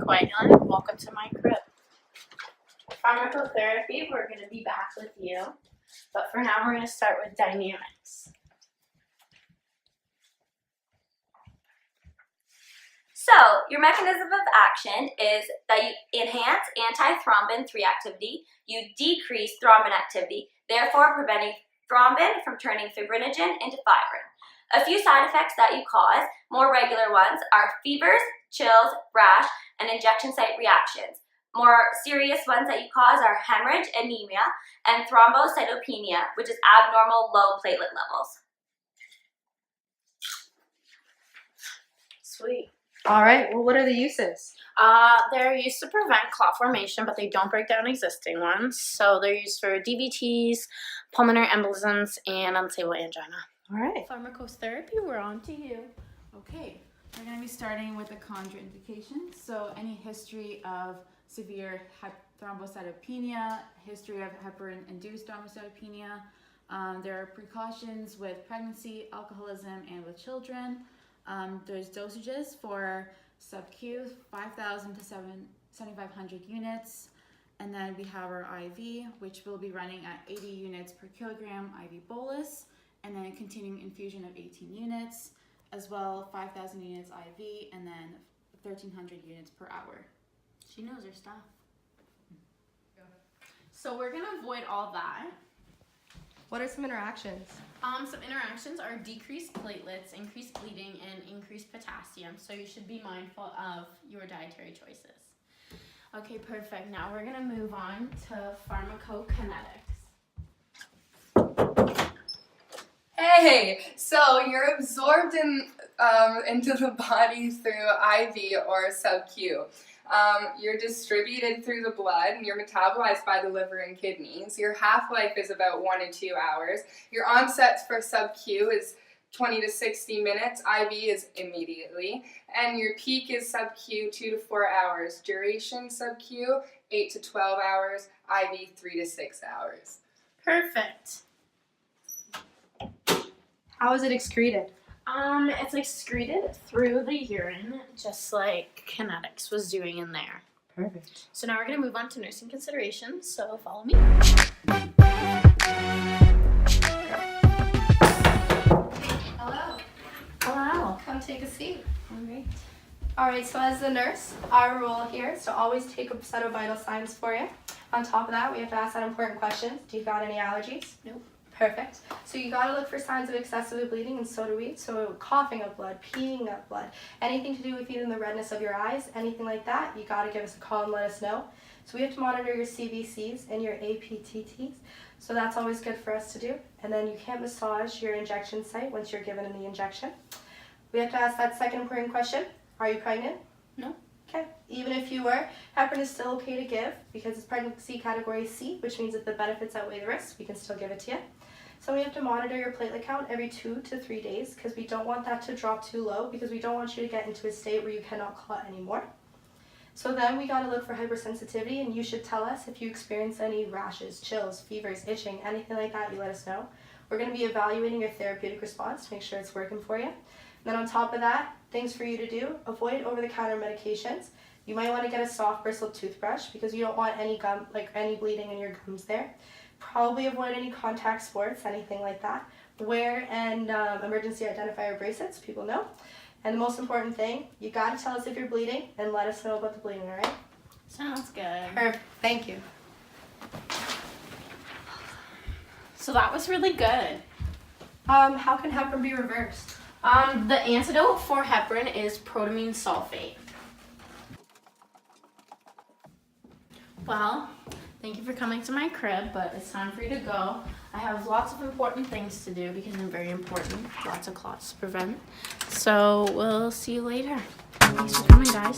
anticoagulant. Welcome to my crib. Pharmacotherapy, we're going to be back with you. But for now, we're going to start with dynamics. So, your mechanism of action is that you enhance antithrombin reactivity, you decrease thrombin activity, therefore preventing thrombin from turning fibrinogen into fibrin. A few side effects that you cause, more regular ones, are fevers, chills, rash, and injection site reactions. More serious ones that you cause are hemorrhage, anemia, and thrombocytopenia, which is abnormal low platelet levels. Sweet. All right, well, what are the uses? They're used to prevent clot formation, but they don't break down existing ones. So they're used for DVTs, pulmonary embolisms, and unstable angina. All right. Pharmacotherapy, we're on to you. Okay, we're going to be starting with the contraindications. So any history of severe thrombocytopenia, history of heparin-induced thrombocytopenia. There are precautions with pregnancy, alcoholism, and with children. There's dosages for sub-Q, 5,000 to 7,500 units. And then we have our IV, which will be running at 80 units per kilogram IV bolus, and then a continuing infusion of 18 units, as well 5,000 units IV, and then 1,300 units per hour. She knows her stuff. So we're going to avoid all that. What are some interactions? Some interactions are decreased platelets, increased bleeding, and increased potassium. So you should be mindful of your dietary choices. Okay, perfect. Now we're going to move on to pharmacokinetics. Hey, so you're absorbed into the body through IV or sub-Q. You're distributed through the blood and you're metabolized by the liver and kidneys. Your half-life is about 1 to 2 hours. Your onset for sub-Q is 20 to 60 minutes. IV is immediately. And your peak is sub-Q 2 to 4 hours. Duration sub-Q 8 to 12 hours. IV 3 to 6 hours. Perfect. How is it excreted? It's excreted through the urine, just like kinetics was doing in there. Perfect. So now we're going to move on to nursing considerations, so follow me. Hello. Hello. Come take a seat. All right. Alright, so as the nurse, our role here is to always take a set of vital signs for you. On top of that, we have to ask that important question. Do you got any allergies? Nope. Perfect. So you got to look for signs of excessive bleeding, and so do we. So coughing up blood, peeing up blood, anything to do with even the redness of your eyes, anything like that, you got to give us a call and let us know. So we have to monitor your CVCs and your APTTs. So that's always good for us to do. And then you can't massage your injection site once you're given the injection. We have to ask that second important question. Are you pregnant? No. Okay. Even if you were, heparin is still okay to give because it's pregnancy category C, which means that the benefits outweigh the risks. We can still give it to you. So we have to monitor your platelet count every 2 to 3 days because we don't want that to drop too low because we don't want you to get into a state where you cannot clot anymore. So then we got to look for hypersensitivity, and you should tell us if you experience any rashes, chills, fevers, itching, anything like that, you let us know. We're going to be evaluating your therapeutic response to make sure it's working for you. And then on top of that, things for you to do, avoid over-the-counter medications. You might want to get a soft bristled toothbrush because you don't want any any bleeding in your gums there. Probably avoid any contact sports, anything like that. Wear and emergency identifier bracelets, people know. And the most important thing, you got to tell us if you're bleeding and let us know about the bleeding, all right? Sounds good. Perfect. Thank you. So that was really good. How can heparin be reversed? The antidote for heparin is protamine sulfate. Well, thank you for coming to my crib, but it's time for you to go. I have lots of important things to do because I'm very important. Lots of clots to prevent. So we'll see you later. Thanks for coming, guys.